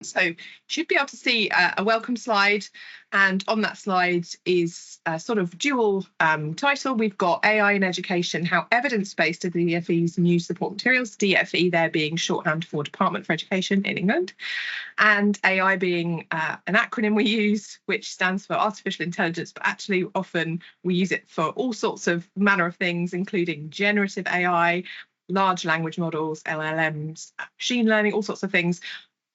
So you should be able to see a welcome slide, and on that slide is a sort of dual title. We've got AI in Education, How Evidence-Based are the DfE's New Support Materials, DfE there being shorthand for Department for Education in England, and AI being an acronym we use, which stands for Artificial Intelligence, but actually often we use it for all sorts of manner of things, including generative AI, large language models, LLMs, machine learning, all sorts of things.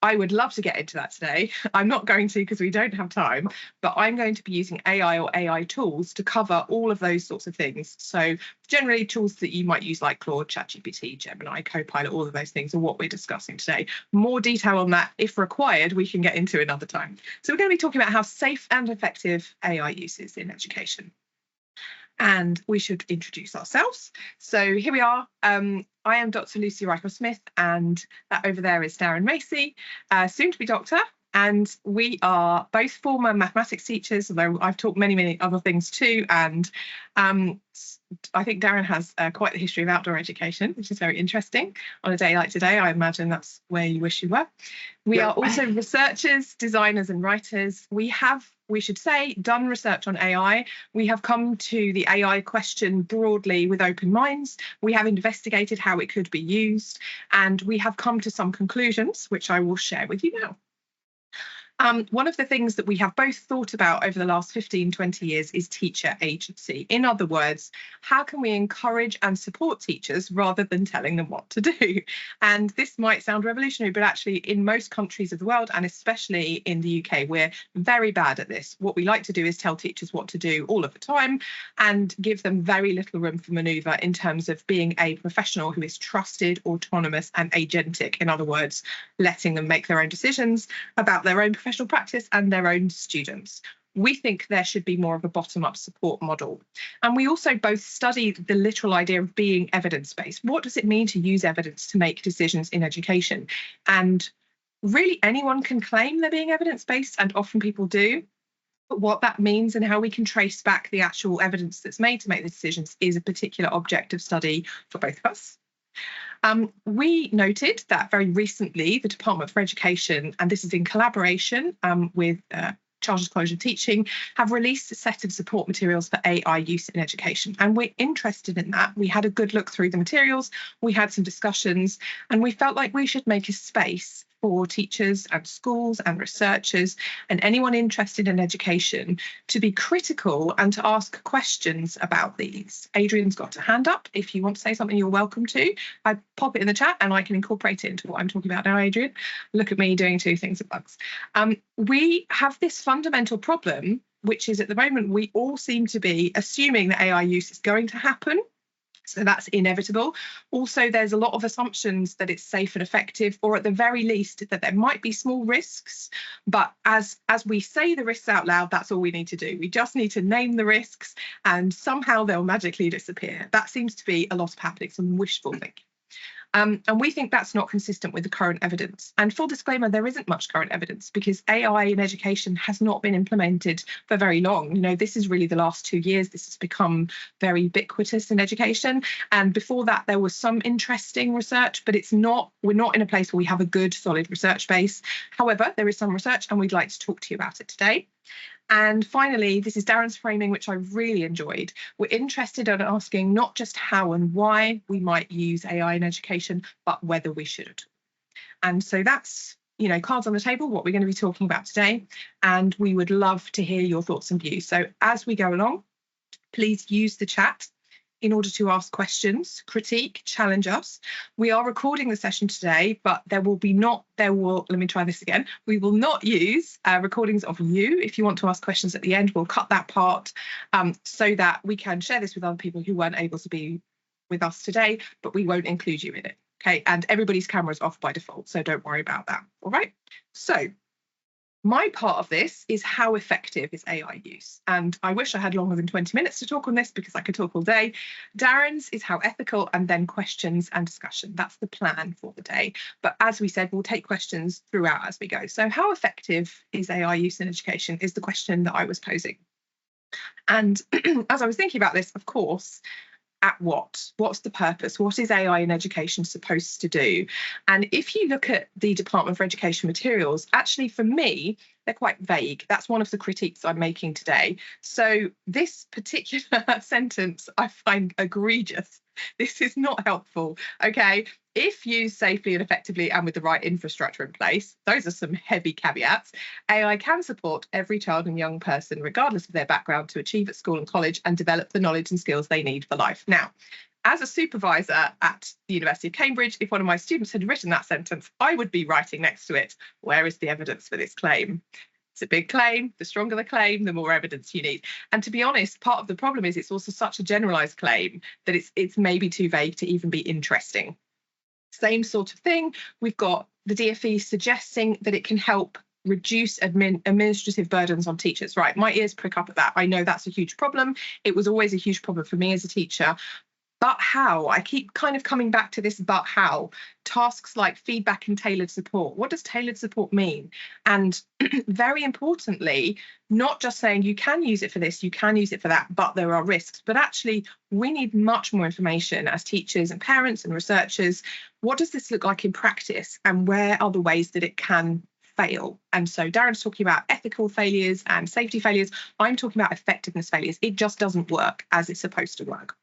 I would love to get into that today. I'm not going to because we don't have time, but I'm going to be using AI or AI tools to cover all of those sorts of things. So generally tools that you might use like Claude, ChatGPT, Gemini, Copilot, all of those things are what we're discussing today. More detail on that, if required, we can get into another time. So we're going to be talking about how safe and effective AI use is in education. And we should introduce ourselves. So here we are. I am Dr. Lucy Rycroft-Smith, and that over there is Darren Macey, soon to be doctor. And we are both former mathematics teachers, although I've taught many other things too. And I think Darren has quite the history of outdoor education, which is very interesting. On a day like today, I imagine that's where you wish you were. We are also researchers, designers and writers. We should say, done research on AI. We have come to the AI question broadly with open minds. We have investigated how it could be used, and we have come to some conclusions, which I will share with you now. One of the things that we have both thought about over the last 15, 20 years is teacher agency. In other words, how can we encourage and support teachers rather than telling them what to do? And this might sound revolutionary, but actually in most countries of the world, and especially in the UK, we're very bad at this. What we like to do is tell teachers what to do all of the time and give them very little room for manoeuvre in terms of being a professional who is trusted, autonomous and agentic. In other words, letting them make their own decisions about their own professional practice and their own students. We think there should be more of a bottom-up support model. And we also both studied the literal idea of being evidence-based. What does it mean to use evidence to make decisions in education? And really anyone can claim they're being evidence-based, and often people do. But what that means and how we can trace back the actual evidence that's made to make the decisions is a particular object of study for both of us. We noted that very recently the Department for Education, and this is in collaboration with Chartered College of Teaching, have released a set of support materials for AI use in education. And we're interested in that. We had a good look through the materials, we had some discussions, and we felt like we should make a space for teachers and schools and researchers and anyone interested in education to be critical and to ask questions about these. Adrian's got a hand up. If you want to say something, you're welcome to. I pop it in the chat and I can incorporate it into what I'm talking about now, Adrian. Look at me doing two things at once. We have this fundamental problem, which is at the moment we all seem to be assuming that AI use is going to happen. So that's inevitable. Also, there's a lot of assumptions that it's safe and effective, or at the very least that there might be small risks. But as we say the risks out loud, that's all we need to do. We just need to name the risks and somehow they'll magically disappear. That seems to be a lot of happening, some wishful thinking. And we think that's not consistent with the current evidence. And full disclaimer, there isn't much current evidence because AI in education has not been implemented for very long. You know, this is really the last 2 years. This has become very ubiquitous in education. And before that, there was some interesting research, but we're not in a place where we have a good, solid research base. However, there is some research and we'd like to talk to you about it today. And finally, this is Darren's framing, which I really enjoyed. We're interested in asking not just how and why we might use AI in education, but whether we should. And so that's, you know, cards on the table, what we're going to be talking about today. And we would love to hear your thoughts and views. So as we go along, please use the chat in order to ask questions, critique, challenge us. We are recording the session today, but let me try this again. We will not use recordings of you. If you want to ask questions at the end, we'll cut that part so that we can share this with other people who weren't able to be with us today, but we won't include you in it. Okay, and everybody's camera is off by default, so don't worry about that. All right, so my part of this is how effective is AI use? And I wish I had longer than 20 minutes to talk on this because I could talk all day. Darren's is how ethical, and then questions and discussion. That's the plan for the day. But as we said, we'll take questions throughout as we go. So how effective is AI use in education is the question that I was posing. And as I was thinking about this, of course, at what? What's the purpose? What is AI in education supposed to do? And if you look at the Department for Education materials, actually for me, they're quite vague. That's one of the critiques I'm making today. So this particular sentence I find egregious. This is not helpful, okay? If used safely and effectively and with the right infrastructure in place, those are some heavy caveats. AI can support every child and young person, regardless of their background, to achieve at school and college and develop the knowledge and skills they need for life. Now, as a supervisor at the University of Cambridge, if one of my students had written that sentence, I would be writing next to it, where is the evidence for this claim? It's a big claim. The stronger the claim, the more evidence you need. And to be honest, part of the problem is it's also such a generalized claim that it's maybe too vague to even be interesting. Same sort of thing. We've got the DfE suggesting that it can help reduce administrative burdens on teachers. Right, my ears prick up at that. I know that's a huge problem. It was always a huge problem for me as a teacher. But how? I keep kind of coming back to this, but how? Tasks like feedback and tailored support. What does tailored support mean? And very importantly, not just saying you can use it for this, you can use it for that, but there are risks. But actually, we need much more information as teachers and parents and researchers. What does this look like in practice? And where are the ways that it can fail? And so Darren's talking about ethical failures and safety failures. I'm talking about effectiveness failures. It just doesn't work as it's supposed to work.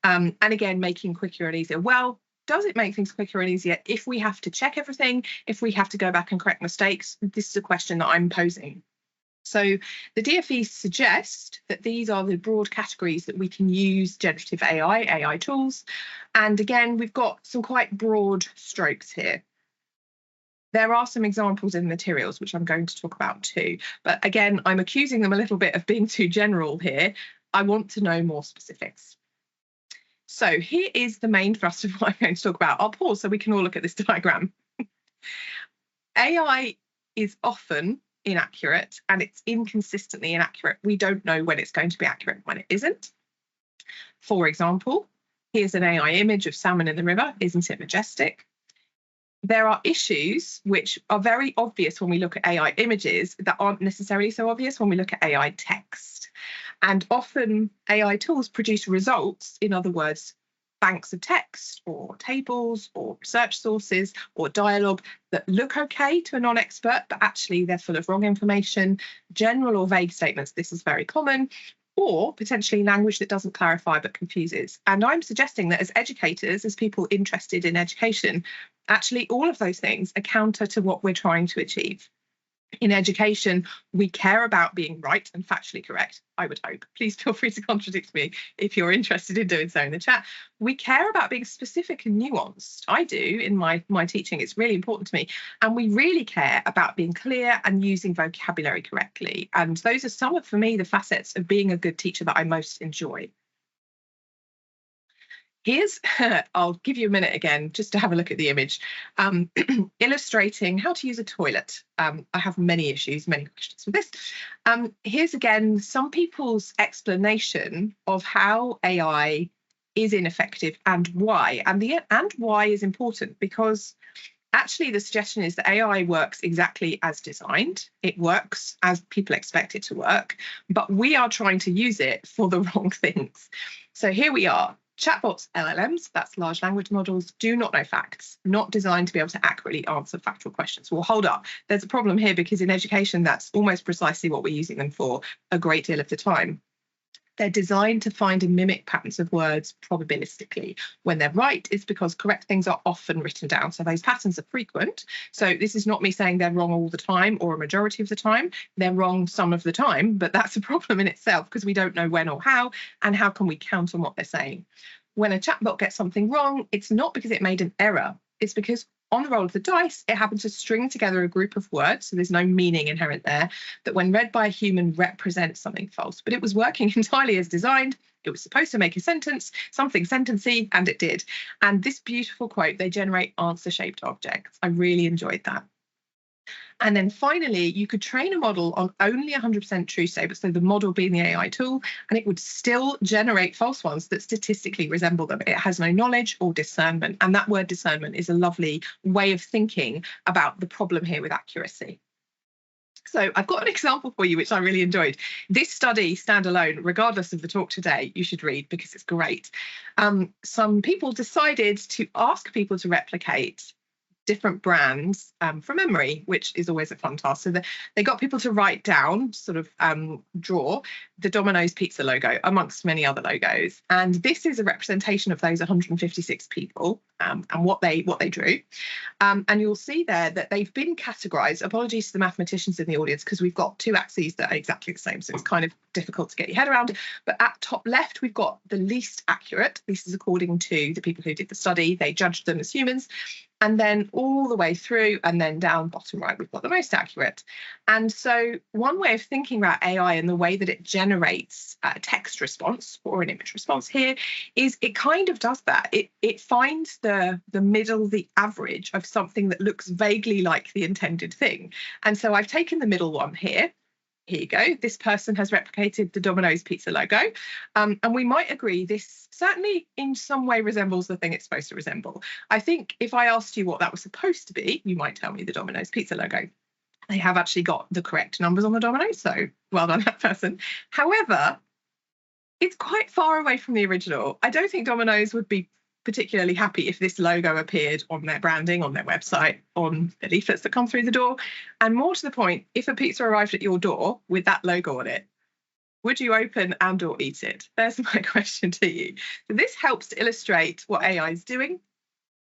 And again, making quicker and easier. Well, does it make things quicker and easier if we have to check everything, if we have to go back and correct mistakes? This is a question that I'm posing. So the DfE's suggest that these are the broad categories that we can use generative AI tools. And again, we've got some quite broad strokes here. There are some examples in the materials, which I'm going to talk about too. But again, I'm accusing them a little bit of being too general here. I want to know more specifics. So here is the main thrust of what I'm going to talk about. I'll pause so we can all look at this diagram. AI is often inaccurate and it's inconsistently inaccurate. We don't know when it's going to be accurate and when it isn't. For example, here's an AI image of salmon in the river. Isn't it majestic? There are issues which are very obvious when we look at AI images that aren't necessarily so obvious when we look at AI text. And often AI tools produce results, in other words, banks of text or tables or research sources or dialogue that look okay to a non-expert, but actually they're full of wrong information, general or vague statements. This is very common. Or potentially language that doesn't clarify but confuses. And I'm suggesting that as educators, as people interested in education, actually all of those things are counter to what we're trying to achieve. In education, we care about being right and factually correct, I would hope. Please feel free to contradict me if you're interested in doing so in the chat. We care about being specific and nuanced. I do in my teaching. It's really important to me. And we really care about being clear and using vocabulary correctly. And those are some of, for me, the facets of being a good teacher that I most enjoy. Here's, I'll give you a minute again just to have a look at the image, illustrating how to use a toilet. I have many issues, many questions with this. Here's again some people's explanation of how AI is ineffective and why. And why is important because actually the suggestion is that AI works exactly as designed. It works as people expect it to work, but we are trying to use it for the wrong things. So here we are. Chatbots, LLMs, that's large language models, do not know facts, not designed to be able to accurately answer factual questions. Well, hold up. There's a problem here because in education, that's almost precisely what we're using them for a great deal of the time. They're designed to find and mimic patterns of words probabilistically. When they're right, it's because correct things are often written down. So those patterns are frequent. So this is not me saying they're wrong all the time or a majority of the time. They're wrong some of the time, but that's a problem in itself because we don't know when or how, and how can we count on what they're saying. When a chatbot gets something wrong, it's not because it made an error. It's because on the roll of the dice, it happened to string together a group of words, so there's no meaning inherent there, that when read by a human represents something false. But it was working entirely as designed. It was supposed to make a sentence, something sentencey, and it did. And this beautiful quote, they generate answer-shaped objects. I really enjoyed that. And then finally, you could train a model on only 100% true statements, so the model being the AI tool, and it would still generate false ones that statistically resemble them. It has no knowledge or discernment. And that word discernment is a lovely way of thinking about the problem here with accuracy. So I've got an example for you, which I really enjoyed. This study, standalone, regardless of the talk today, you should read because it's great. Some people decided to ask people to replicate different brands from memory, which is always a fun task. So they got people to write down, sort of draw the Domino's pizza logo amongst many other logos. And this is a representation of those 156 people and what they drew. And you'll see there that they've been categorized. Apologies to the mathematicians in the audience, because we've got two axes that are exactly the same. So it's kind of difficult to get your head around. But at top left, we've got the least accurate. This is according to the people who did the study. They judged them as humans. And then all the way through, and then down bottom right, we've got the most accurate. And so one way of thinking about AI and the way that it generates a text response or an image response here is it kind of does that. It finds the middle, the average of something that looks vaguely like the intended thing. And so I've taken the middle one here. Here you go. This person has replicated the Domino's pizza logo. And we might agree this certainly in some way resembles the thing it's supposed to resemble. I think if I asked you what that was supposed to be, you might tell me the Domino's pizza logo. They have actually got the correct numbers on the Domino's, so well done, that person. However, it's quite far away from the original. I don't think Domino's would be particularly happy if this logo appeared on their branding, on their website, on the leaflets that come through the door. And more to the point, if a pizza arrived at your door with that logo on it, would you open and or eat it? There's my question to you. So this helps to illustrate what AI is doing,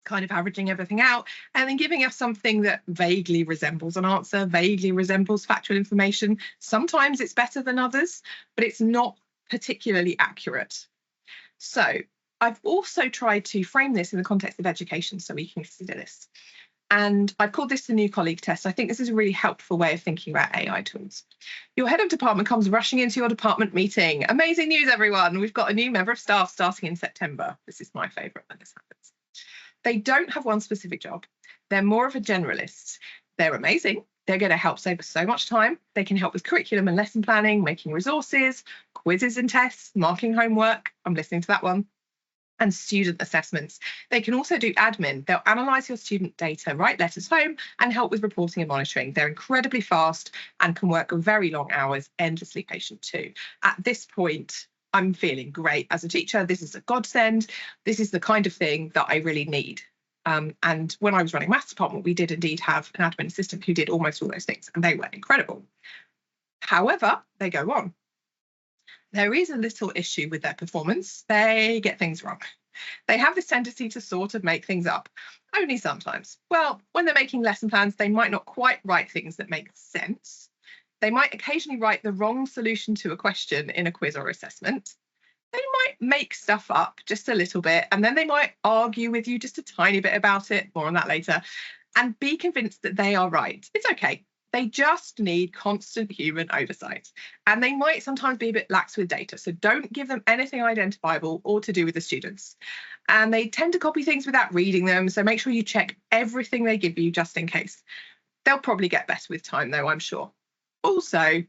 kind of averaging everything out, and then giving us something that vaguely resembles an answer, vaguely resembles factual information. Sometimes it's better than others, but it's not particularly accurate. So I've also tried to frame this in the context of education so we can consider this. And I've called this the new colleague test. I think this is a really helpful way of thinking about AI tools. Your head of department comes rushing into your department meeting. Amazing news, everyone. We've got a new member of staff starting in September. This is my favourite when this happens. They don't have one specific job. They're more of a generalist. They're amazing. They're going to help save us so much time. They can help with curriculum and lesson planning, making resources, quizzes and tests, marking homework. I'm listening to that one. And student assessments. They can also do admin. They'll analyse your student data, write letters home, and help with reporting and monitoring. They're incredibly fast and can work very long hours, endlessly patient too. At this point, I'm feeling great as a teacher. This is a godsend. This is the kind of thing that I really need. And when I was running maths department, we did indeed have an admin assistant who did almost all those things, and they were incredible. However, they go on. There is a little issue with their performance. They get things wrong. They have this tendency to sort of make things up, only sometimes. Well, when they're making lesson plans, they might not quite write things that make sense. They might occasionally write the wrong solution to a question in a quiz or assessment. They might make stuff up just a little bit, and then they might argue with you just a tiny bit about it, more on that later, and be convinced that they are right. It's okay. They just need constant human oversight, and they might sometimes be a bit lax with data. So don't give them anything identifiable or to do with the students. And they tend to copy things without reading them. So make sure you check everything they give you just in case. They'll probably get better with time, though, I'm sure. Also,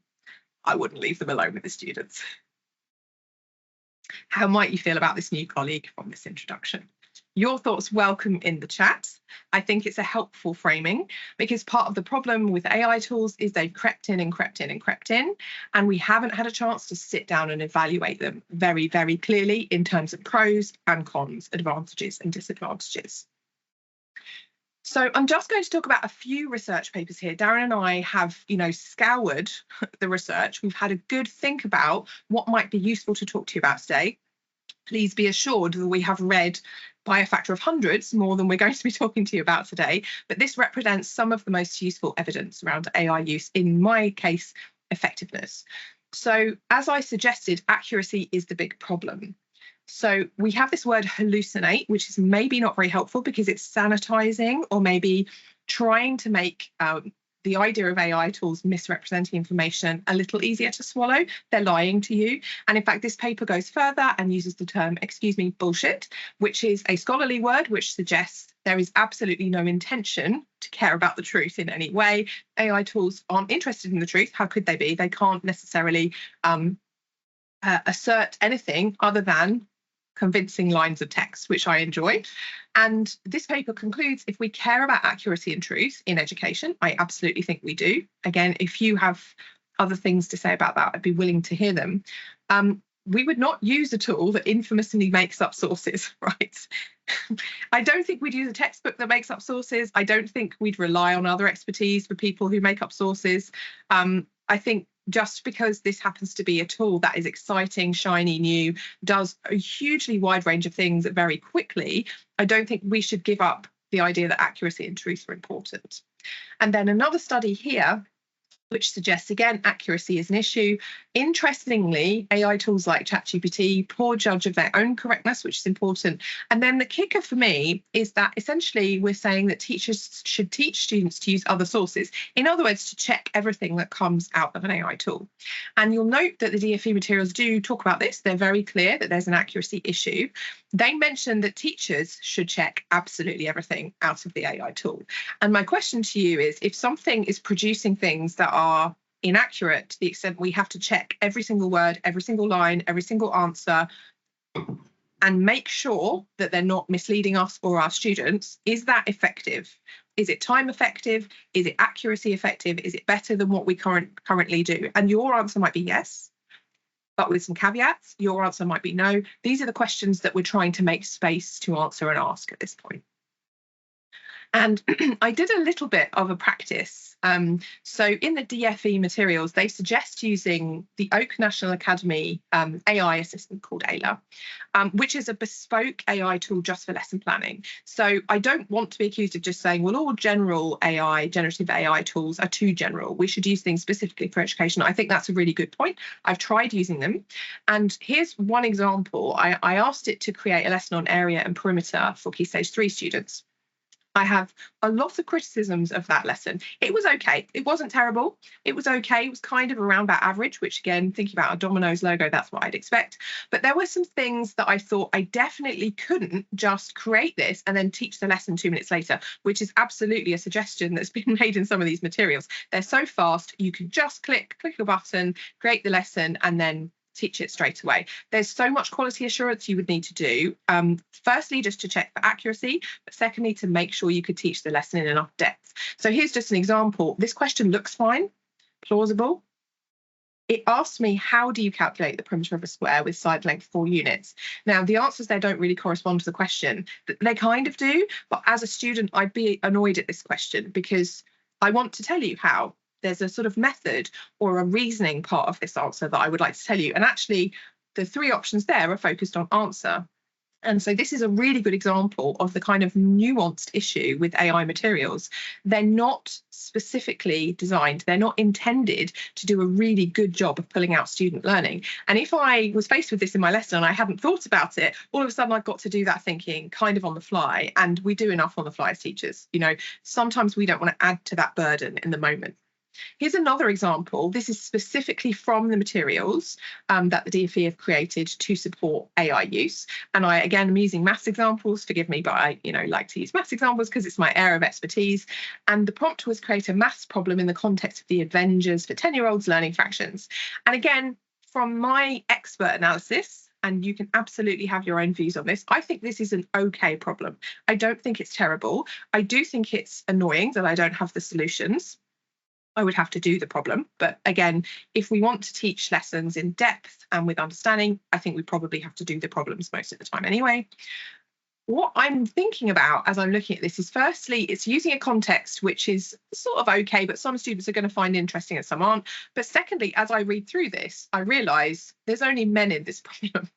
I wouldn't leave them alone with the students. How might you feel about this new colleague from this introduction? Your thoughts welcome in the chat. I think it's a helpful framing because part of the problem with AI tools is they've crept in and crept in and crept in, and we haven't had a chance to sit down and evaluate them very, very clearly in terms of pros and cons, advantages and disadvantages. So I'm just going to talk about a few research papers here. Darren and I have, scoured the research. We've had a good think about what might be useful to talk to you about today. Please be assured that we have read by a factor of hundreds more than we're going to be talking to you about today. But this represents some of the most useful evidence around AI use, in my case, effectiveness. So as I suggested, accuracy is the big problem. So we have this word hallucinate, which is maybe not very helpful because it's sanitizing or maybe trying to make the idea of AI tools misrepresenting information a little easier to swallow. They're lying to you. And in fact, this paper goes further and uses the term, bullshit, which is a scholarly word which suggests there is absolutely no intention to care about the truth in any way. AI tools aren't interested in the truth. How could they be? They can't necessarily assert anything other than convincing lines of text, which I enjoy. And this paper concludes, if we care about accuracy and truth in education, I absolutely think we do. Again, if you have other things to say about that, I'd be willing to hear them. We would not use a tool that infamously makes up sources, right? I don't think we'd use a textbook that makes up sources. I don't think we'd rely on other expertise for people who make up sources. I think just because this happens to be a tool that is exciting, shiny, new, does a hugely wide range of things very quickly, I don't think we should give up the idea that accuracy and truth are important. And then another study here, which suggests, again, accuracy is an issue. Interestingly, AI tools like ChatGPT, poor judge of their own correctness, which is important. And then the kicker for me is that essentially we're saying that teachers should teach students to use other sources. In other words, to check everything that comes out of an AI tool. And you'll note that the DfE materials do talk about this. They're very clear that there's an accuracy issue. They mention that teachers should check absolutely everything out of the AI tool. And my question to you is, if something is producing things that are inaccurate to the extent we have to check every single word, every single line, every single answer, and make sure that they're not misleading us or our students, is that effective? Is it time effective? Is it accuracy effective? Is it better than what we currently do? And your answer might be yes, but with some caveats. Your answer might be no. These are the questions that we're trying to make space to answer and ask at this point. And I did a little bit of a practice. So in the DfE materials, they suggest using the Oak National Academy AI assistant called Ayla, which is a bespoke AI tool just for lesson planning. So I don't want to be accused of just saying, well, all general AI, generative AI tools are too general. We should use things specifically for education. I think that's a really good point. I've tried using them. And here's one example. I asked it to create a lesson on area and perimeter for Key Stage 3 students. I have a lot of criticisms of that lesson. It was okay. It wasn't terrible. It was okay. It was kind of around about average, which again, thinking about a Domino's logo, that's what I'd expect. But there were some things that I thought I definitely couldn't just create this and then teach the lesson 2 minutes later, which is absolutely a suggestion that's been made in some of these materials. They're so fast, you can just click a button, create the lesson, and then teach it straight away. There's so much quality assurance you would need to do. Firstly, just to check for accuracy, but secondly, to make sure you could teach the lesson in enough depth. So here's just an example. This question looks fine, plausible. It asks me, how do you calculate the perimeter of a square with side length 4 units? Now, the answers there don't really correspond to the question. They kind of do, but as a student, I'd be annoyed at this question because I want to tell you how. There's a sort of method or a reasoning part of this answer that I would like to tell you. And actually, the 3 options there are focused on answer. And so this is a really good example of the kind of nuanced issue with AI materials. They're not specifically designed, they're not intended to do a really good job of pulling out student learning. And if I was faced with this in my lesson and I hadn't thought about it, all of a sudden I've got to do that thinking kind of on the fly. And we do enough on the fly as teachers. You know, sometimes we don't want to add to that burden in the moment. Here's another example. This is specifically from the materials that the DfE have created to support AI use. And I, again, am using maths examples. Forgive me, but I, like to use maths examples because it's my area of expertise. And the prompt was create a maths problem in the context of the Avengers for 10-year-olds learning fractions. And again, from my expert analysis, and you can absolutely have your own views on this, I think this is an okay problem. I don't think it's terrible. I do think it's annoying that I don't have the solutions. I would have to do the problem. But again, if we want to teach lessons in depth and with understanding, I think we probably have to do the problems most of the time anyway. What I'm thinking about as I'm looking at this is, firstly, it's using a context which is sort of okay, but some students are going to find interesting and some aren't. But secondly, as I read through this, I realise there's only men in this problem.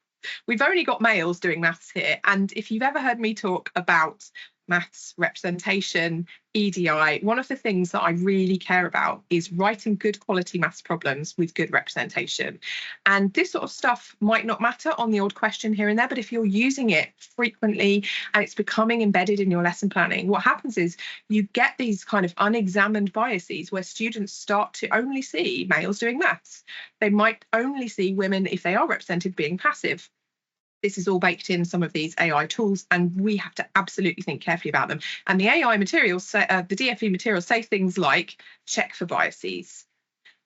We've only got males doing maths here. And if you've ever heard me talk about maths representation, EDI, one of the things that I really care about is writing good quality maths problems with good representation. And this sort of stuff might not matter on the odd question here and there, but if you're using it frequently and it's becoming embedded in your lesson planning, what happens is you get these kind of unexamined biases where students start to only see males doing maths. They might only see women, if they are represented, being passive. This is all baked in some of these AI tools, and we have to absolutely think carefully about them. And the AI materials, the DfE materials say things like check for biases.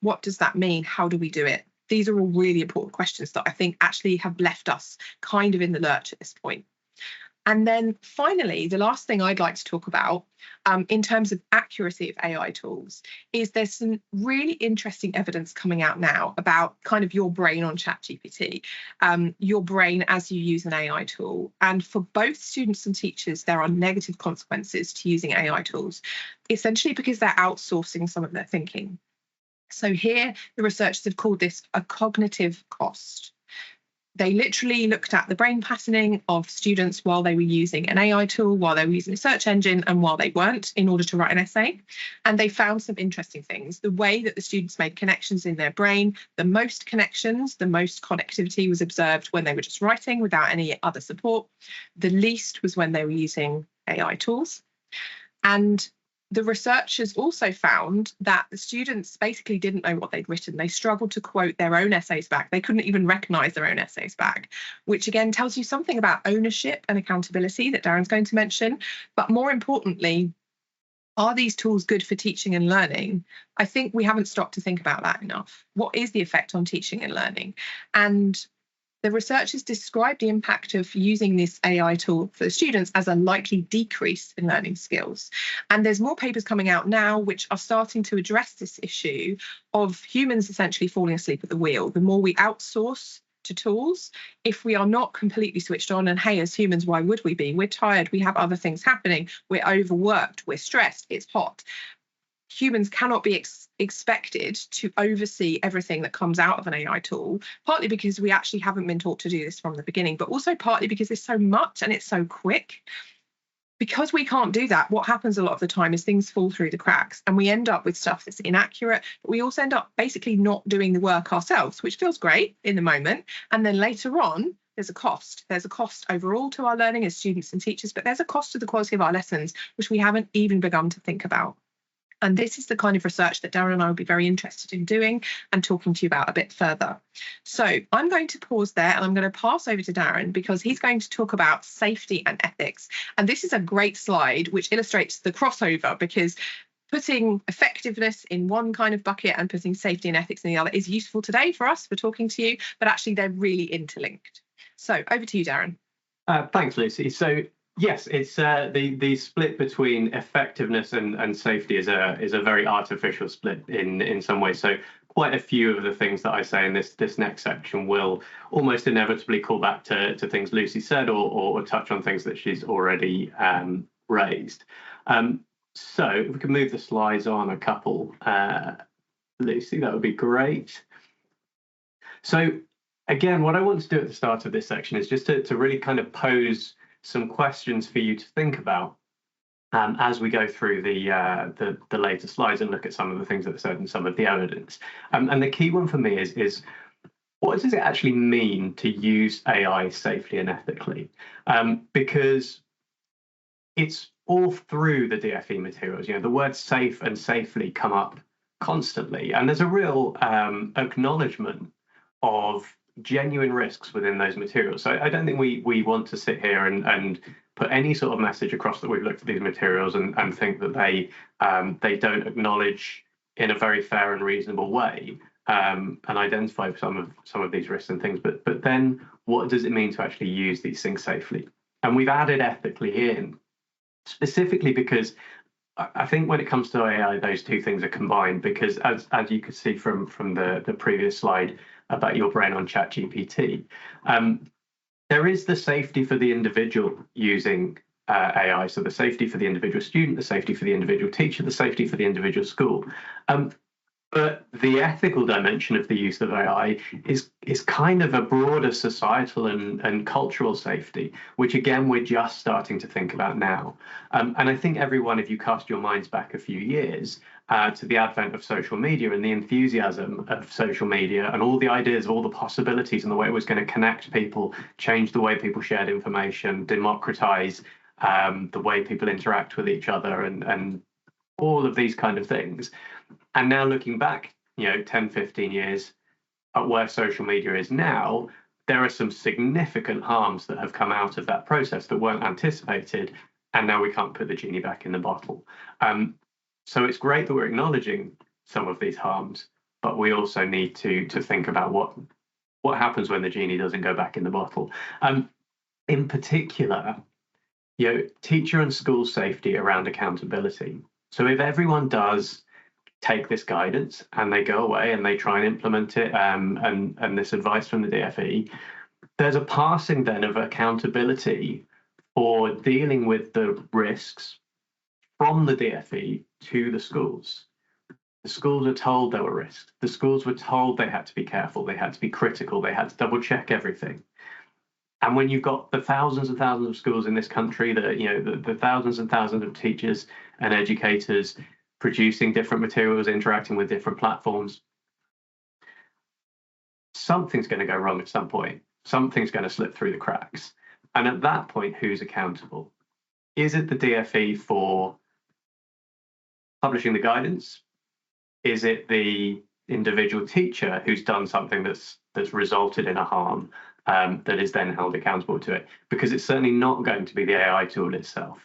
What does that mean? How do we do it? These are all really important questions that I think actually have left us kind of in the lurch at this point. And then finally, the last thing I'd like to talk about in terms of accuracy of AI tools is there's some really interesting evidence coming out now about kind of your brain on ChatGPT, your brain as you use an AI tool. And for both students and teachers, there are negative consequences to using AI tools, essentially because they're outsourcing some of their thinking. So here, the researchers have called this a cognitive cost. They literally looked at the brain patterning of students while they were using an AI tool, while they were using a search engine, and while they weren't, in order to write an essay. And they found some interesting things. The way that the students made connections in their brain, the most connections, the most connectivity was observed when they were just writing without any other support. The least was when they were using AI tools. And the researchers also found that the students basically didn't know what they'd written. They struggled to quote their own essays back. They couldn't even recognise their own essays back, which again tells you something about ownership and accountability that Darren's going to mention. But more importantly, are these tools good for teaching and learning? I think we haven't stopped to think about that enough. What is the effect on teaching and learning? And the researchers described the impact of using this AI tool for the students as a likely decrease in learning skills. And there's more papers coming out now which are starting to address this issue of humans essentially falling asleep at the wheel. The more we outsource to tools, if we are not completely switched on, and hey, as humans, why would we be? We're tired, we have other things happening, we're overworked, we're stressed, it's hot. Humans cannot be expected to oversee everything that comes out of an AI tool, partly because we actually haven't been taught to do this from the beginning, but also partly because there's so much and it's so quick. Because we can't do that, what happens a lot of the time is things fall through the cracks and we end up with stuff that's inaccurate, but we also end up basically not doing the work ourselves, which feels great in the moment. And then later on, there's a cost. There's a cost overall to our learning as students and teachers, but there's a cost to the quality of our lessons, which we haven't even begun to think about. And this is the kind of research that Darren and I will be very interested in doing and talking to you about a bit further. So I'm going to pause there and I'm going to pass over to Darren because he's going to talk about safety and ethics. And this is a great slide which illustrates the crossover, because putting effectiveness in one kind of bucket and putting safety and ethics in the other is useful today for us for talking to you, but actually they're really interlinked. So over to you, Darren. Thanks, Lucy. So yes, it's the split between effectiveness and safety is a very artificial split in some ways. So quite a few of the things that I say in this next section will almost inevitably call back to things Lucy said or touch on things that she's already raised. So if we can move the slides on a couple, Lucy, that would be great. So again, what I want to do at the start of this section is just to really kind of pose some questions for you to think about as we go through the later slides and look at some of the things that are said and some of the evidence. And the key one for me is what does it actually mean to use AI safely and ethically? Because it's all through the DfE materials. You know, the words safe and safely come up constantly, and there's a real acknowledgement of genuine risks within those materials. So I don't think we want to sit here and put any sort of message across that we've looked at these materials and think that they don't acknowledge in a very fair and reasonable way and identify some of these risks and things. But then what does it mean to actually use these things safely? And we've added ethically in specifically because I think when it comes to AI, those two things are combined, because as you could see from the previous slide about your brain on ChatGPT, there is the safety for the individual using AI. So the safety for the individual student, the safety for the individual teacher, the safety for the individual school. But the ethical dimension of the use of AI is kind of a broader societal and cultural safety, which again, we're just starting to think about now. And I think everyone, if you cast your minds back a few years to the advent of social media and the enthusiasm of social media and all the ideas of all the possibilities and the way it was going to connect people, change the way people shared information, democratize the way people interact with each other and all of these kind of things. And now looking back, 10, 15 years at where social media is now, there are some significant harms that have come out of that process that weren't anticipated. And now we can't put the genie back in the bottle. So it's great that we're acknowledging some of these harms, but we also need to think about what happens when the genie doesn't go back in the bottle. In particular, teacher and school safety around accountability. So if everyone does take this guidance and they go away and they try and implement it, and this advice from the DfE, there's a passing then of accountability for dealing with the risks from the DfE to the schools. The schools are told there were risks. The schools were told they had to be careful, they had to be critical, they had to double check everything. And when you've got the thousands and thousands of schools in this country, that the thousands and thousands of teachers and educators producing different materials, interacting with different platforms, something's going to go wrong at some point. Something's going to slip through the cracks. And at that point, who's accountable? Is it the DfE for publishing the guidance? Is it the individual teacher who's done something that's resulted in a harm, that is then held accountable to it? Because it's certainly not going to be the AI tool itself,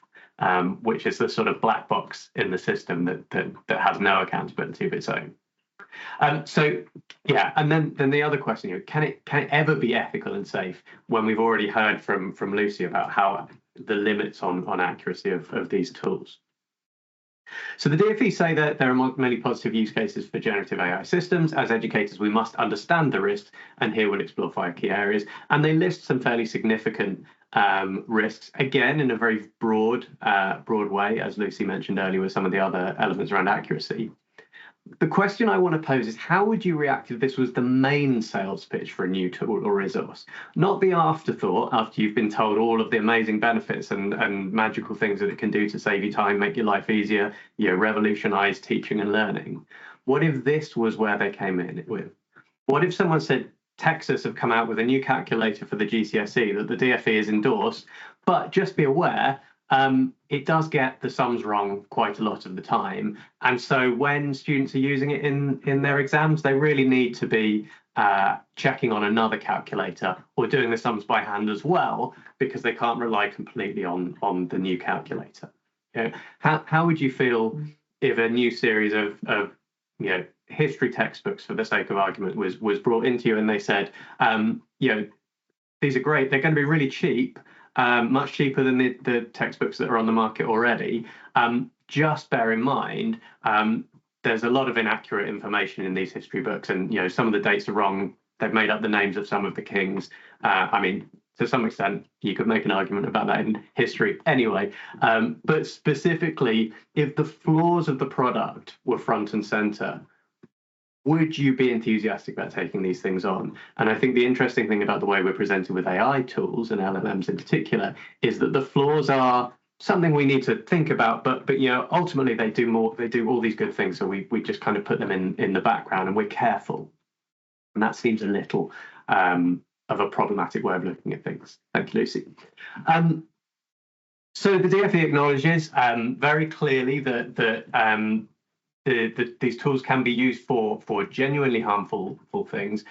which is the sort of black box in the system that has no accountability of its own. So yeah, and then the other question, can it ever be ethical and safe when we've already heard from Lucy about how the limits on accuracy of these tools? So the DfE say that there are many positive use cases for generative AI systems. As educators, we must understand the risks, and here we'll explore 5 key areas. And they list some fairly significant risks, again, in a very broad way, as Lucy mentioned earlier with some of the other elements around accuracy. The question I want to pose is, how would you react if this was the main sales pitch for a new tool or resource? Not the afterthought after you've been told all of the amazing benefits and magical things that it can do to save you time, make your life easier, revolutionize teaching and learning. What if this was where they came in with? What if someone said, Texas have come out with a new calculator for the GCSE that the DfE has endorsed, but just be aware, it does get the sums wrong quite a lot of the time. And so when students are using it in their exams, they really need to be checking on another calculator or doing the sums by hand as well, because they can't rely completely on the new calculator. How would you feel if a new series of history textbooks, for the sake of argument, was brought into you and they said, these are great, they're going to be really cheap, much cheaper than the textbooks that are on the market already. Just bear in mind, there's a lot of inaccurate information in these history books, and some of the dates are wrong. They've made up the names of some of the kings. I mean, to some extent, you could make an argument about that in history anyway. But specifically, if the flaws of the product were front and center, would you be enthusiastic about taking these things on? And I think the interesting thing about the way we're presenting with AI tools and LLMs in particular is that the flaws are something we need to think about, but ultimately they do all these good things, so we just kind of put them in the background and we're careful. And that seems a little of a problematic way of looking at things. Thank you, Lucy. So the DfE acknowledges very clearly that these tools can be used for genuinely harmful things.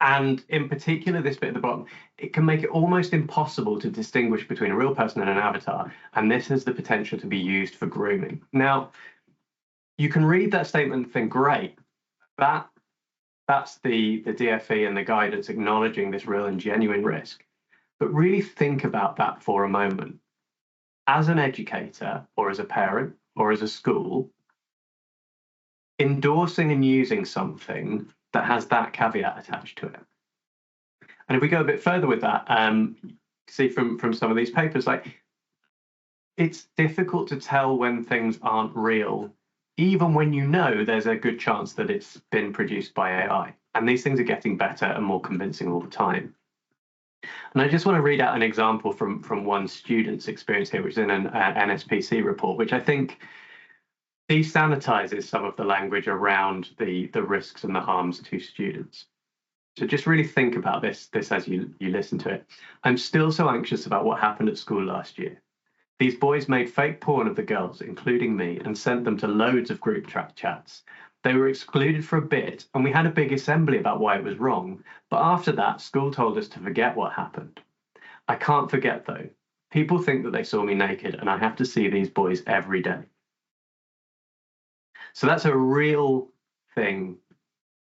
And in particular, this bit at the bottom, it can make it almost impossible to distinguish between a real person and an avatar. And this has the potential to be used for grooming. Now, you can read that statement and think, great, that's the DfE and the guidance acknowledging this real and genuine risk. But really think about that for a moment. As an educator, or as a parent, or as a school, endorsing and using something that has that caveat attached to it. And if we go a bit further with that, see from some of these papers, like, it's difficult to tell when things aren't real, even when there's a good chance that it's been produced by AI. And these things are getting better and more convincing all the time. And I just want to read out an example from one student's experience here, which is in an NSPC report, which I think desanitizes some of the language around the risks and the harms to students. So just really think about this as you listen to it. I'm still so anxious about what happened at school last year. These boys made fake porn of the girls, including me, and sent them to loads of group chats. They were excluded for a bit, and we had a big assembly about why it was wrong. But after that, school told us to forget what happened. I can't forget, though. People think that they saw me naked, and I have to see these boys every day. So that's a real thing,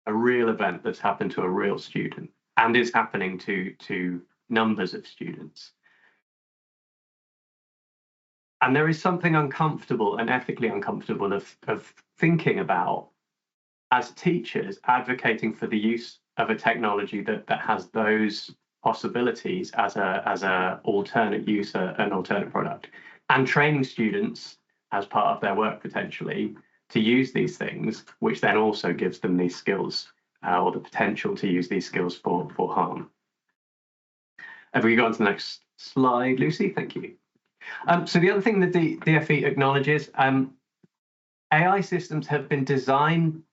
a real event that's happened to a real student and is happening to numbers of students. And there is something uncomfortable and ethically uncomfortable of thinking about, as teachers, advocating for the use of a technology that has those possibilities as a alternate use, an alternate product, and training students as part of their work potentially to use these things, which then also gives them these skills or the potential to use these skills for harm. Have we gone to the next slide, Lucy? Thank you. So the other thing that the DfE acknowledges, AI systems have been designed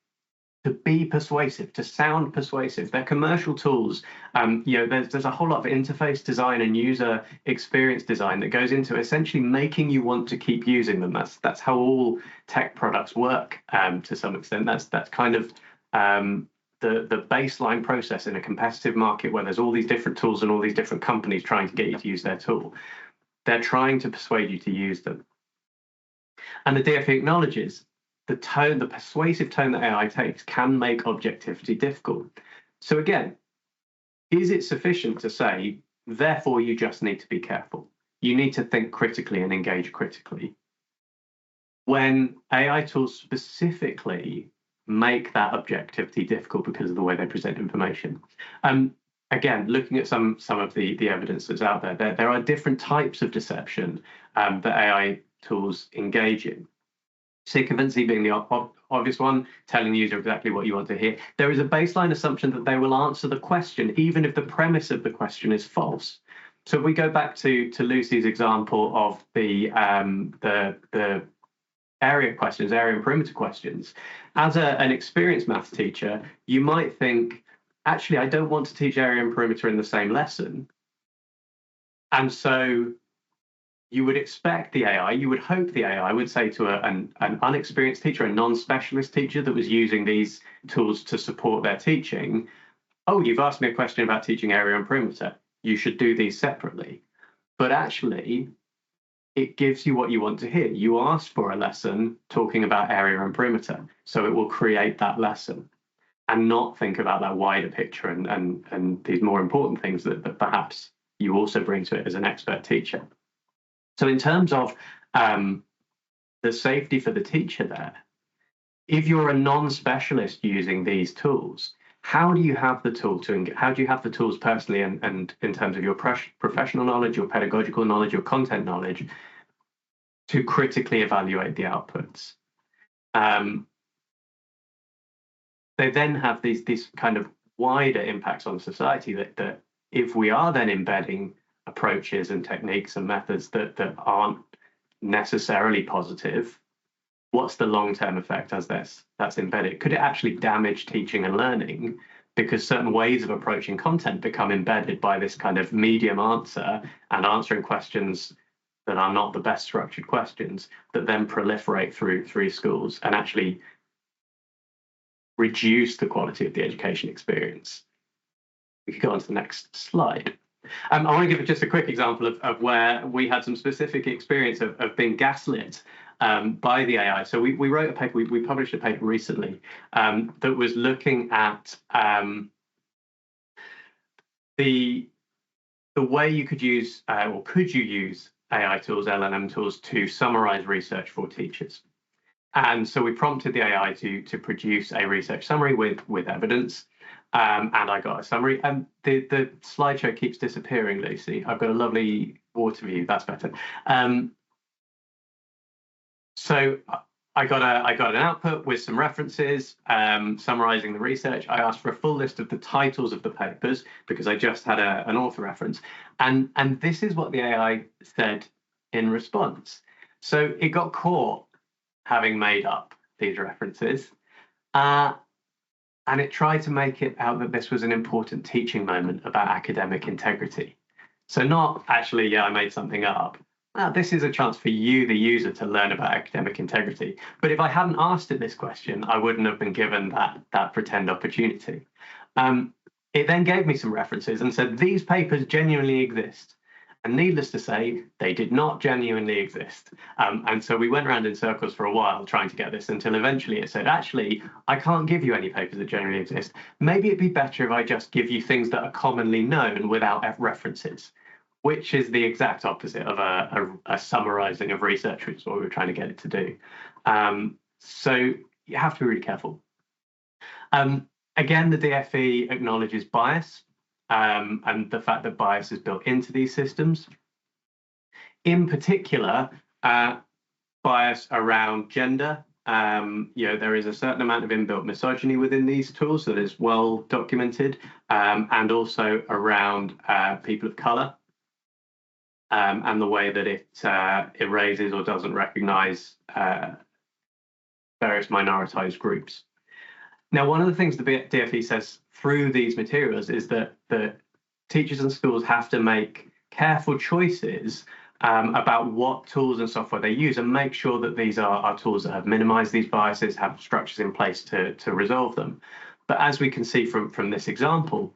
to be persuasive, to sound persuasive. They're commercial tools. There's a whole lot of interface design and user experience design that goes into essentially making you want to keep using them. That's how all tech products work to some extent. That's kind of the baseline process in a competitive market where there's all these different tools and all these different companies trying to get you to use their tool. They're trying to persuade you to use them. And the DfE acknowledges the tone, the persuasive tone that AI takes can make objectivity difficult. So again, is it sufficient to say, therefore you just need to be careful? You need to think critically and engage critically. When AI tools specifically make that objectivity difficult because of the way they present information. Again, looking at some of the evidence that's out there, there are different types of deception that AI tools engage in. Sycophancy being the obvious one, telling the user exactly what you want to hear. There is a baseline assumption that they will answer the question, even if the premise of the question is false. So if we go back to Lucy's example of the area questions, area and perimeter questions, as an experienced maths teacher, you might think, actually, I don't want to teach area and perimeter in the same lesson. And so you would expect the AI, you would hope the AI would say to an unexperienced teacher, a non-specialist teacher that was using these tools to support their teaching, oh, you've asked me a question about teaching area and perimeter. You should do these separately. But actually, it gives you what you want to hear. You asked for a lesson talking about area and perimeter, so it will create that lesson and not think about that wider picture and these more important things that perhaps you also bring to it as an expert teacher. So in terms of the safety for the teacher there, if you're a non-specialist using these tools, how do you have the tool how do you have the tools personally and in terms of your professional knowledge, your pedagogical knowledge, your content knowledge to critically evaluate the outputs? They then have these kind of wider impacts on society that if we are then embedding approaches and techniques and methods that aren't necessarily positive, what's the long-term effect as that's embedded? Could it actually damage teaching and learning because certain ways of approaching content become embedded by this kind of medium answer and answering questions that are not the best structured questions that then proliferate through schools and actually reduce the quality of the education experience? We could go on to the next slide. I want to give just a quick example of where we had some specific experience of being gaslit by the AI. So we wrote a paper, we published a paper recently that was looking at the way you could use, or could you use AI tools, LLM tools, to summarize research for teachers. And so we prompted the AI to produce a research summary with evidence. And I got a summary. And the slideshow keeps disappearing, Lucy. I've got a lovely water view. That's better. So I got an output with some references summarizing the research. I asked for a full list of the titles of the papers because I just had an author reference. And this is what the AI said in response. So it got caught having made up these references. And it tried to make it out that this was an important teaching moment about academic integrity. So not actually, yeah, I made something up. Now, this is a chance for you, the user, to learn about academic integrity. But if I hadn't asked it this question, I wouldn't have been given that pretend opportunity. It then gave me some references and said, these papers genuinely exist. And needless to say, they did not genuinely exist. And so we went around in circles for a while trying to get this until eventually it said, actually, I can't give you any papers that genuinely exist. Maybe it'd be better if I just give you things that are commonly known without references, which is the exact opposite of a summarizing of research, which is what we were trying to get it to do. So you have to be really careful. Again, the DfE acknowledges bias. And the fact that bias is built into these systems. In particular, bias around gender. There is a certain amount of inbuilt misogyny within these tools that is well documented, and also around people of colour, and the way that it erases or doesn't recognise various minoritized groups. Now, one of the things the DfE says through these materials is that the teachers and schools have to make careful choices about what tools and software they use, and make sure that these are tools that have minimized these biases, have structures in place to resolve them. But as we can see from this example,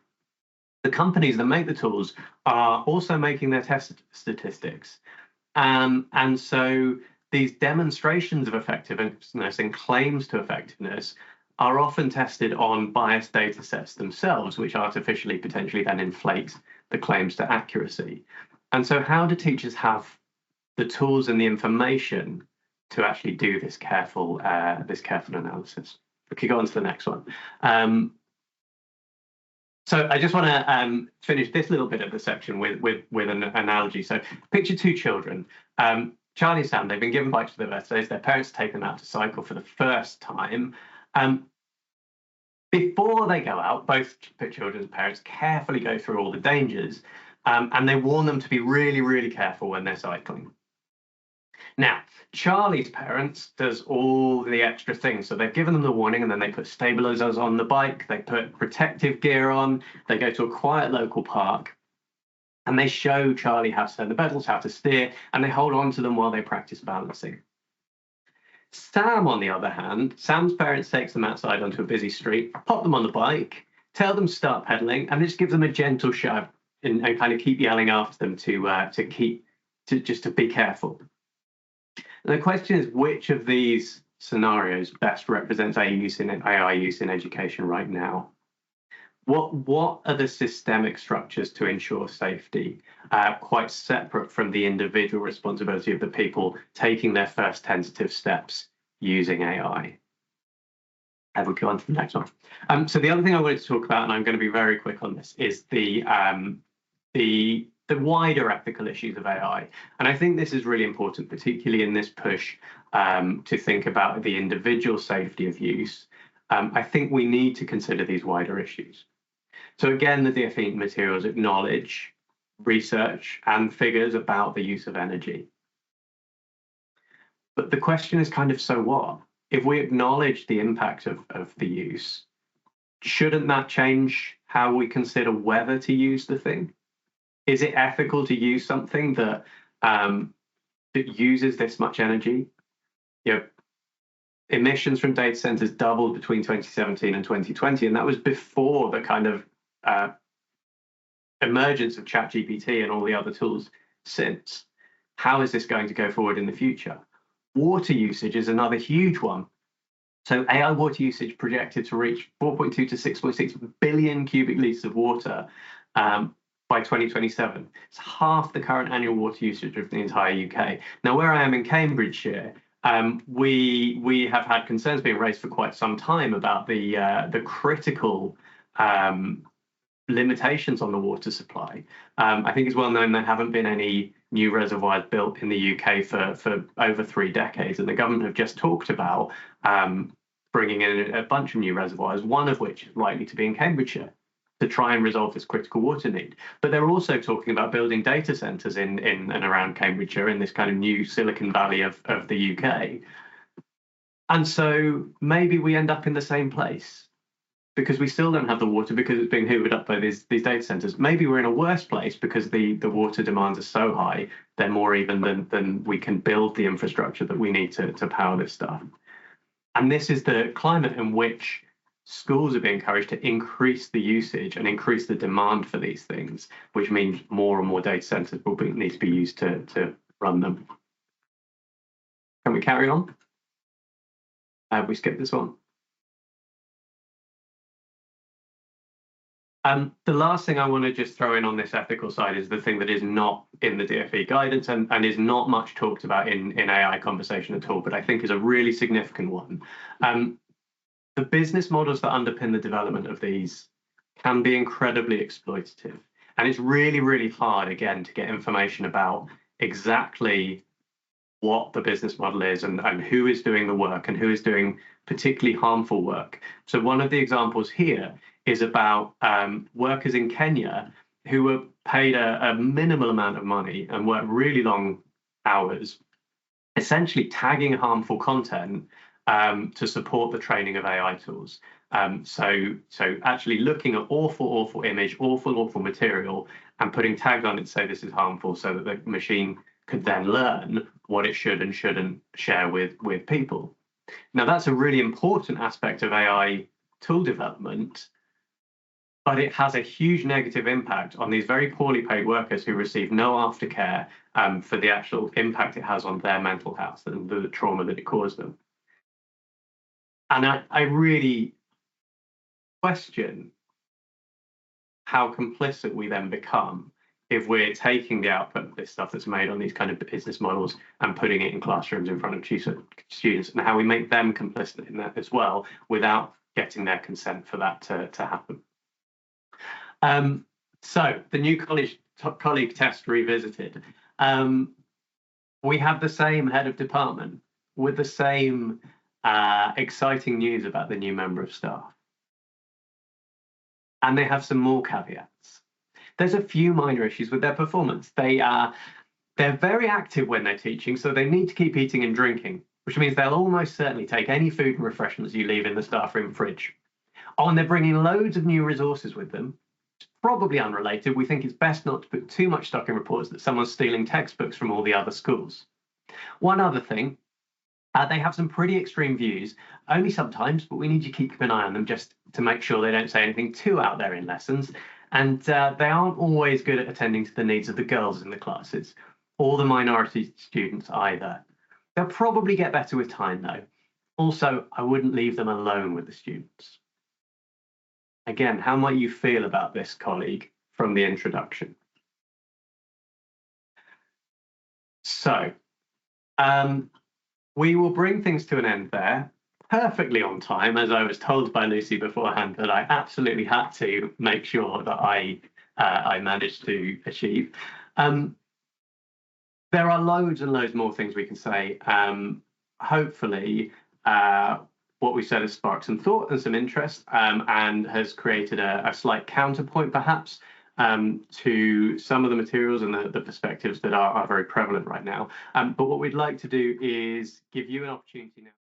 the companies that make the tools are also making their test statistics. And so these demonstrations of effectiveness and claims to effectiveness are often tested on biased data sets themselves, which artificially potentially then inflate the claims to accuracy. And so how do teachers have the tools and the information to actually do this careful analysis? We could go on to the next one. So I just want to finish this little bit of the section with an analogy. So picture two children, Charlie and Sam. They've been given bikes for their birthdays. Their parents take them out to cycle for the first time. Before they go out, both children's parents carefully go through all the dangers, and they warn them to be really, really careful when they're cycling. Now, Charlie's parents does all the extra things. So they've given them the warning, and then they put stabilizers on the bike, they put protective gear on, they go to a quiet local park, and they show Charlie how to turn the pedals, how to steer, and they hold on to them while they practice balancing. Sam, on the other hand, Sam's parents takes them outside onto a busy street, pop them on the bike, tell them to start pedaling, and just give them a gentle shove and kind of keep yelling after them to be careful. And the question is, which of these scenarios best represents AI use in education right now? What are the systemic structures to ensure safety, quite separate from the individual responsibility of the people taking their first tentative steps using AI? And we'll go on to the next one. So the other thing I wanted to talk about, and I'm going to be very quick on this, is the wider ethical issues of AI. And I think this is really important, particularly in this push to think about the individual safety of use. I think we need to consider these wider issues. So again, the DfE materials acknowledge research and figures about the use of energy. But the question is kind of, so what? If we acknowledge the impact of the use, shouldn't that change how we consider whether to use the thing? Is it ethical to use something that uses this much energy? Emissions from data centers doubled between 2017 and 2020, and that was before the kind of emergence of ChatGPT and all the other tools since. How is this going to go forward in the future? Water usage is another huge one. So AI water usage projected to reach 4.2 to 6.6 billion cubic litres of water by 2027. It's half the current annual water usage of the entire UK. Now, where I am in Cambridgeshire, we have had concerns being raised for quite some time about the critical limitations on the water supply. I think it's well known there haven't been any new reservoirs built in the UK for over 3 decades, and the government have just talked about bringing in a bunch of new reservoirs, one of which is likely to be in Cambridgeshire, to try and resolve this critical water need. But they're also talking about building data centres in and around Cambridgeshire, in this kind of new Silicon Valley of the UK. And so maybe we end up in the same place, because we still don't have the water because it's being hoovered up by these data centres. Maybe we're in a worse place because the water demands are so high, they're more even than we can build the infrastructure that we need to power this stuff. And this is the climate in which schools are being encouraged to increase the usage and increase the demand for these things, which means more and more data centers will need to be used to run them. Can we carry on? We skip this one. The last thing I want to just throw in on this ethical side is the thing that is not in the DfE guidance and is not much talked about in AI conversation at all, but I think is a really significant one. The business models that underpin the development of these can be incredibly exploitative. And it's really, really hard, again, to get information about exactly what the business model is and who is doing the work and who is doing particularly harmful work. So one of the examples here is about workers in Kenya who were paid a minimal amount of money and worked really long hours, essentially tagging harmful content to support the training of AI tools. So actually looking at awful image, awful material, and putting tags on it to say this is harmful, so that the machine could then learn what it should and shouldn't share with people. Now, that's a really important aspect of AI tool development, but it has a huge negative impact on these very poorly paid workers who receive no aftercare for the actual impact it has on their mental health and the trauma that it caused them. And I really question how complicit we then become if we're taking the output of this stuff that's made on these kind of business models and putting it in classrooms in front of students, and how we make them complicit in that as well without getting their consent for that to happen. So the new colleague test revisited. We have the same head of department with the same exciting news about the new member of staff. And they have some more caveats. There's a few minor issues with their performance. They're very active when they're teaching, so they need to keep eating and drinking, which means they'll almost certainly take any food and refreshments you leave in the staff room fridge. Oh, and they're bringing loads of new resources with them. It's probably unrelated. We think it's best not to put too much stock in reports that someone's stealing textbooks from all the other schools. One other thing, they have some pretty extreme views, only sometimes, but we need you to keep an eye on them just to make sure they don't say anything too out there in lessons. And they aren't always good at attending to the needs of the girls in the classes, or the minority students either. They'll probably get better with time, though. Also, I wouldn't leave them alone with the students. Again, how might you feel about this, colleague, from the introduction? So, we will bring things to an end there, perfectly on time, as I was told by Lucy beforehand that I absolutely had to make sure that I managed to achieve. There are loads and loads more things we can say. Hopefully, what we said has sparked some thought and some interest, and has created a slight counterpoint, perhaps, to some of the materials and the perspectives that are very prevalent right now. But what we'd like to do is give you an opportunity now.